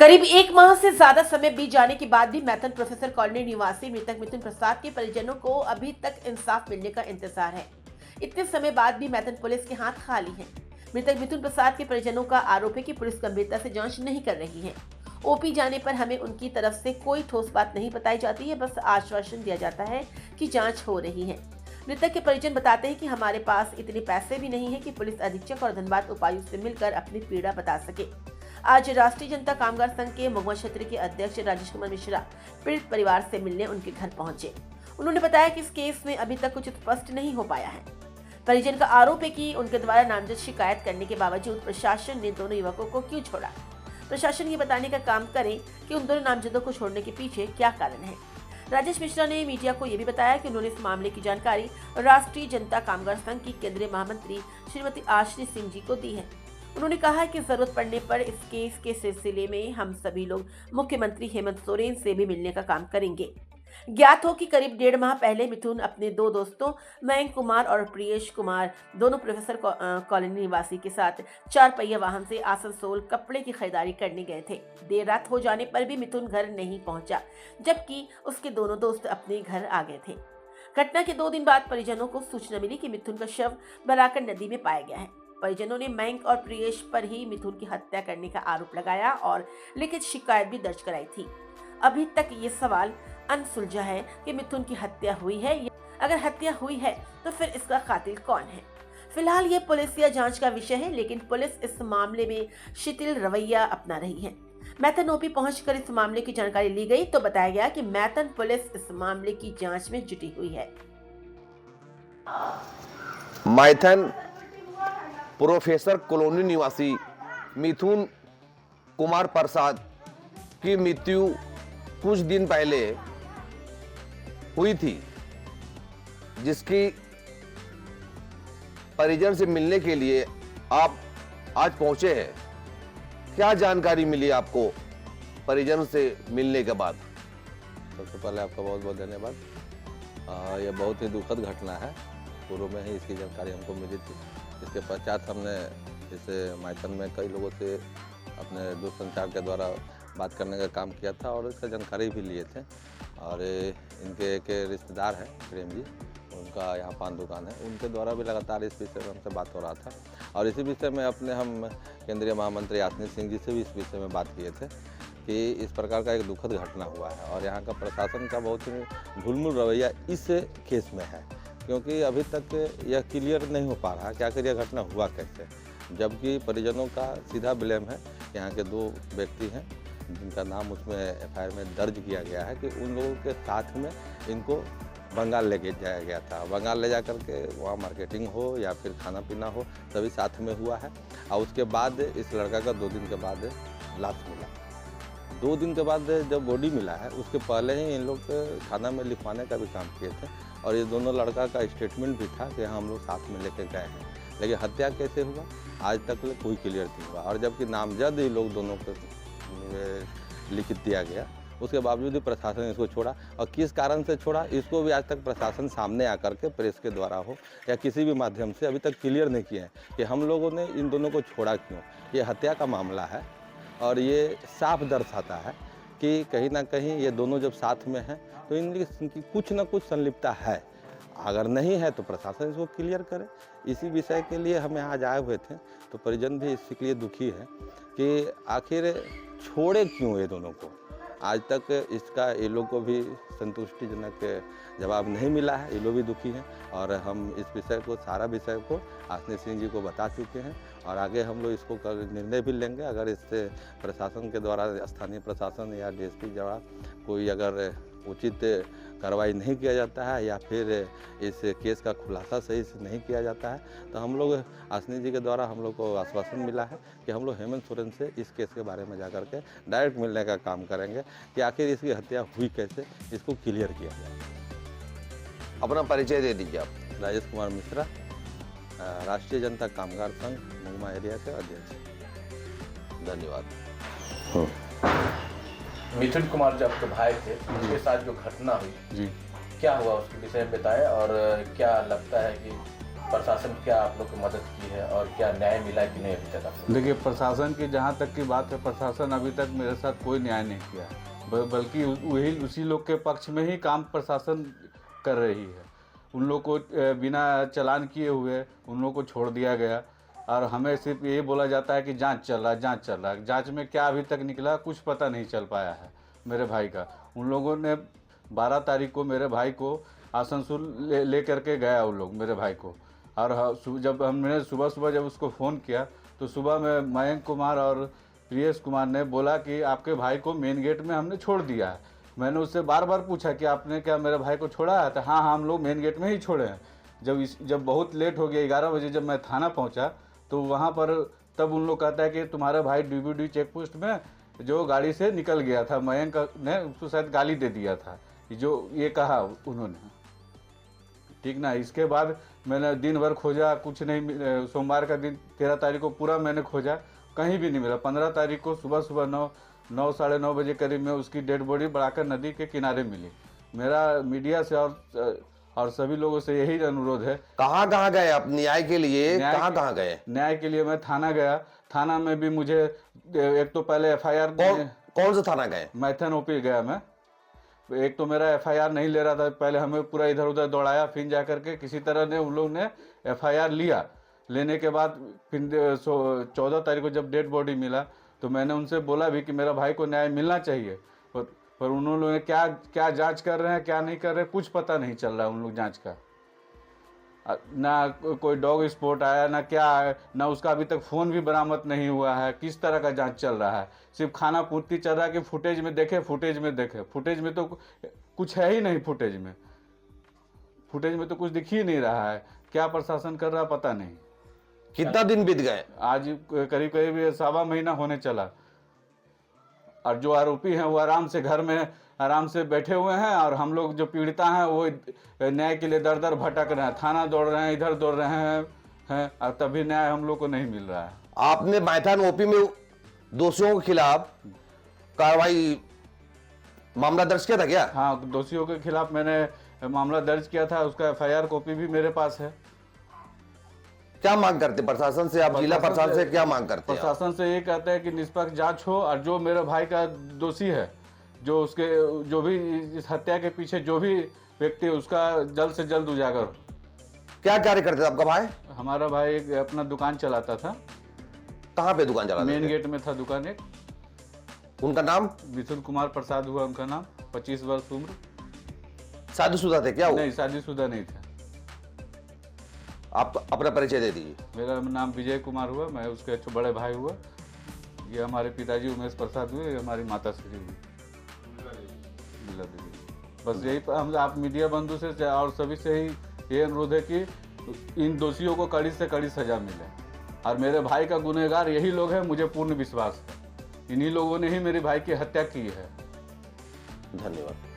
करीब एक माह से ज्यादा समय बीत जाने के बाद भी मैथन प्रोफेसर कॉलोनी निवासी मृतक मिथुन प्रसाद के परिजनों को अभी तक इंसाफ मिलने का इंतजार है। इतने समय बाद भी मैथन पुलिस के हाथ खाली हैं। मृतक मिथुन प्रसाद के परिजनों का आरोप है कि पुलिस गंभीरता से जांच नहीं कर रही है। ओपी जाने पर हमें उनकी तरफ से कोई ठोस बात नहीं बताई जाती है, बस आश्वासन दिया जाता है कि जांच हो रही है। मृतक के परिजन बताते हैं कि हमारे पास इतने पैसे भी नहीं है कि पुलिस अधीक्षक और धनबाद उपायुक्त से मिलकर अपनी पीड़ा बता सके। आज राष्ट्रीय जनता कामगार संघ के महुआ क्षेत्र के अध्यक्ष राजेश कुमार मिश्रा पीड़ित परिवार से मिलने उनके घर पहुंचे। उन्होंने बताया कि इस केस में अभी तक कुछ स्पष्ट नहीं हो पाया है। परिजन का आरोप है कि उनके द्वारा नामजद शिकायत करने के बावजूद प्रशासन ने दोनों युवकों को क्यों छोड़ा। प्रशासन ये बताने का काम करे कि उन दोनों नामजदों को छोड़ने के पीछे क्या कारण है। राजेश मिश्रा ने मीडिया को यह भी बताया कि उन्होंने इस मामले की जानकारी राष्ट्रीय जनता कामगार संघ की केंद्रीय महामंत्री श्रीमती आश्री सिंह जी को दी है। उन्होंने कहा कि जरूरत पड़ने पर इस केस के सिलसिले में हम सभी लोग मुख्यमंत्री हेमंत सोरेन से भी मिलने का काम करेंगे। ज्ञात हो कि करीब 1.5 माह पहले मिथुन अपने दो दोस्तों मयंक कुमार और प्रियेश कुमार दोनों प्रोफेसर कॉलोनी निवासी के साथ 4 पहिया वाहन से आसनसोल कपड़े की खरीदारी करने गए थे। देर रात हो जाने पर भी मिथुन घर नहीं पहुंचा, जबकि उसके दोनों दोस्त अपने घर आ गए थे। घटना के 2 दिन बाद परिजनों को सूचना मिली कि मिथुन का शव बराकर नदी में पाया गया है। परिजनों ने मयंक और प्रियेश पर ही मिथुन की हत्या करने का आरोप लगाया और लिखित शिकायत भी दर्ज कराई थी। अभी तक ये सवाल अनसुलझा है कि मिथुन की हत्या हुई है। अगर हत्या हुई है तो फिर इसका कातिल कौन है। फिलहाल ये पुलिस या जांच का विषय है, लेकिन पुलिस इस मामले में शिथिल रवैया अपना रही है। मैथन ओपी पहुंचकर इस मामले की जानकारी ली गई तो बताया गया कि मैथन पुलिस इस मामले की जांच में जुटी हुई है। मैथन प्रोफेसर कॉलोनी निवासी मिथुन कुमार प्रसाद की मृत्यु कुछ दिन पहले हुई थी, जिसकी परिजन से मिलने के लिए आप आज पहुंचे हैं। क्या जानकारी मिली आपको परिजन से मिलने के बाद? सबसे पहले आपका बहुत बहुत धन्यवाद। यह बहुत ही दुखद घटना है। पूर्व में ही इसकी जानकारी हमको मिली थी। इसके पश्चात हमने इस मैथन में कई लोगों से अपने दूरसंचार के द्वारा बात करने का काम किया था और इसका जानकारी भी लिए थे। और इनके एक रिश्तेदार हैं प्रेम जी, उनका यहाँ पान दुकान है, उनके द्वारा भी लगातार इस विषय में हमसे बात हो रहा था। और इसी विषय में अपने हम केंद्रीय महामंत्री आश्री सिंह जी से भी इस विषय में बात किए थे कि इस प्रकार का एक दुखद घटना हुआ है और यहाँ का प्रशासन का बहुत ही ढुलमुल रवैया इस केस में है, क्योंकि अभी तक यह क्लियर नहीं हो पा रहा कि आखिर यह घटना हुआ कैसे। जबकि परिजनों का सीधा ब्लेम है। यहाँ के 2 व्यक्ति हैं जिनका नाम उसमें एफआईआर में दर्ज किया गया है कि उन लोगों के साथ में इनको बंगाल लेके जाया गया था। बंगाल ले जा करके वहाँ मार्केटिंग हो या फिर खाना पीना हो, सभी साथ में हुआ है। और उसके बाद इस लड़का का 2 दिन के बाद लाश मिला। 2 दिन के बाद जब बॉडी मिला है, उसके पहले ही इन लोग थाना में लिखवाने का भी काम किए थे और ये दोनों लड़का का स्टेटमेंट भी था कि हम लोग साथ में लेके गए हैं। लेकिन हत्या कैसे हुआ आज तक कोई क्लियर नहीं हुआ। और जबकि नामजद ही लोग दोनों को लिखित दिया गया, उसके बावजूद भी प्रशासन इसको छोड़ा। और किस कारण से छोड़ा, इसको भी आज तक प्रशासन सामने आकर के प्रेस के द्वारा हो या किसी भी माध्यम से अभी तक क्लियर नहीं किया है कि हम लोगों ने इन दोनों को छोड़ा क्यों। ये हत्या का मामला है और ये साफ दर्शाता है कि कहीं ना कहीं ये दोनों जब साथ में हैं तो इनकी कुछ ना कुछ संलिप्तता है। अगर नहीं है तो प्रशासन इसको क्लियर करे। इसी विषय के लिए हम यहाँ आज आए हुए थे। तो परिजन भी इसके लिए दुखी है कि आखिर छोड़े क्यों ये दोनों को। आज तक इसका ये लोग को भी संतुष्टिजनक जवाब नहीं मिला है। ये लोग भी दुखी हैं और हम इस विषय को, सारा विषय को आश्री सिंह जी को बता चुके हैं और आगे हम लोग इसको निर्णय भी लेंगे। अगर इससे प्रशासन के द्वारा, स्थानीय प्रशासन या डीएसपी द्वारा कोई अगर उचित कार्रवाई नहीं किया जाता है या फिर इस केस का खुलासा सही से नहीं किया जाता है, तो हम लोग आश्री जी के द्वारा हम लोग को आश्वासन मिला है कि हम लोग हेमंत सोरेन से इस केस के बारे में जाकर के डायरेक्ट मिलने का काम करेंगे कि आखिर इसकी हत्या हुई कैसे, इसको क्लियर किया जाए। अपना परिचय दे दीजिए आप। राजेश कुमार मिश्रा, राष्ट्रीय जनता कामगार संघ महुआ एरिया के अध्यक्ष। धन्यवाद। मिथुन कुमार जो आपके भाई थे, उनके साथ जो घटना हुई जी, क्या हुआ उसके विषय में बताएं और क्या लगता है कि प्रशासन क्या आप लोग को मदद की है? है और क्या न्याय मिला कि नहीं अभी तक आपको? देखिए, प्रशासन की जहाँ तक की बात है, प्रशासन अभी तक मेरे साथ कोई न्याय नहीं किया, बल्कि वही उसी लोग के पक्ष में ही काम प्रशासन कर रही है। उन लोग को बिना चालान किए हुए उन लोग को छोड़ दिया गया और हमें सिर्फ यही बोला जाता है कि जांच चल रहा है, जांच चल रहा है। जांच में क्या अभी तक निकला कुछ पता नहीं चल पाया है मेरे भाई का। उन लोगों ने 12 तारीख को मेरे भाई को आसनसोल ले करके गया उन लोग मेरे भाई को। और जब हमने सुबह जब उसको फ़ोन किया तो सुबह में मयंक कुमार और प्रियेश कुमार ने बोला कि आपके भाई को मेन गेट में हमने छोड़ दिया है। मैंने उससे बार बार पूछा कि आपने क्या मेरे भाई को छोड़ा है? तो हाँ, हम लोग मेन गेट में ही छोड़े हैं। जब बहुत लेट हो गया 11 बजे जब मैं थाना पहुंचा तो वहाँ पर तब उन लोग कहता है कि तुम्हारा भाई डीबीडी चेक पोस्ट में जो गाड़ी से निकल गया था, मयंक ने उसको शायद गाली दे दिया था, जो ये कहा उन्होंने, ठीक ना। इसके बाद मैंने दिन भर खोजा, कुछ नहीं। सोमवार का दिन 13 तारीख को पूरा मैंने खोजा, कहीं भी नहीं मिला। 15 तारीख को सुबह 9 साढ़े 9 बजे करीब में उसकी डेड बॉडी बड़ाकर नदी के किनारे मिली। मेरा मीडिया से और सभी लोगों से यही अनुरोध है। कहाँ गए आप न्याय के लिए? कहाँ गए? न्याय के लिए मैं थाना गया। थाना में भी मुझे एक तो पहले FIR कौन सा थाना गए? मैथन OP गया मैं। एक तो मेरा FIR नहीं ले रहा था, पहले हमें पूरा इधर उधर दौड़ाया, फिर जा करके किसी तरह ने उन लोग ने FIR लिया। लेने के बाद फिर 14 तारीख को जब डेड बॉडी मिला तो मैंने उनसे बोला भी कि मेरा भाई को न्याय मिलना चाहिए, पर उन्होंने क्या जांच कर रहे हैं क्या नहीं कर रहे कुछ पता नहीं चल रहा है उन लोग जांच का। ना कोई डॉग स्पॉट आया, ना क्या है, ना उसका अभी तक फ़ोन भी बरामद नहीं हुआ है। किस तरह का जांच चल रहा है? सिर्फ खाना पूर्ति चल रहा है कि फुटेज में देखे। फुटेज में तो कुछ है ही नहीं। फुटेज में तो कुछ दिख ही नहीं रहा है। क्या प्रशासन कर रहा पता नहीं। कितना दिन बीत गए? आज करीब 1.25 महीना होने चला और जो आरोपी हैं वो आराम से घर में आराम से बैठे हुए हैं और हम लोग जो पीड़िता हैं वो न्याय के लिए दर दर भटक रहे हैं। थाना दौड़ रहे हैं, इधर दौड़ रहे हैं और तभी न्याय हम लोग को नहीं मिल रहा है। आपने मैथन OP में दोषियों के खिलाफ कार्रवाई मामला दर्ज किया था क्या? हाँ, दोषियों के खिलाफ मैंने मामला दर्ज किया था। उसका FIR कॉपी भी मेरे पास है। क्या मांग करते प्रशासन से आप? जिला प्रशासन से क्या मांग करते हैं? प्रशासन से ये कहते हैं कि निष्पक्ष जांच हो और जो मेरे भाई का दोषी है, जो भी इस हत्या के पीछे जो भी व्यक्ति है उसका जल्द से जल्द उजागर हो। क्या कार्य करते थे आपका भाई? हमारा भाई अपना दुकान चलाता था। कहाँ पे दुकान चलाता? मेन गेट में था दुकान एक। उनका नाम? मिथुन कुमार प्रसाद हुआ उनका नाम। 25 वर्ष उम्र। शादीशुदा थे क्या वो? नहीं, शादीशुदा नहीं था। आप अपना परिचय दे दीजिए। मेरा नाम विजय कुमार हुआ, मैं उसके बड़े भाई हुआ। ये हमारे पिताजी उमेश प्रसाद हुए, ये हमारी माता श्री हुई बिला देवी। बस यही हम आप मीडिया बंधु से और सभी से ही ये अनुरोध है कि इन दोषियों को कड़ी से कड़ी सजा मिले। और मेरे भाई का गुनहगार यही लोग हैं, मुझे पूर्ण विश्वास है। इन्हीं लोगों ने ही मेरे भाई की हत्या की है। धन्यवाद।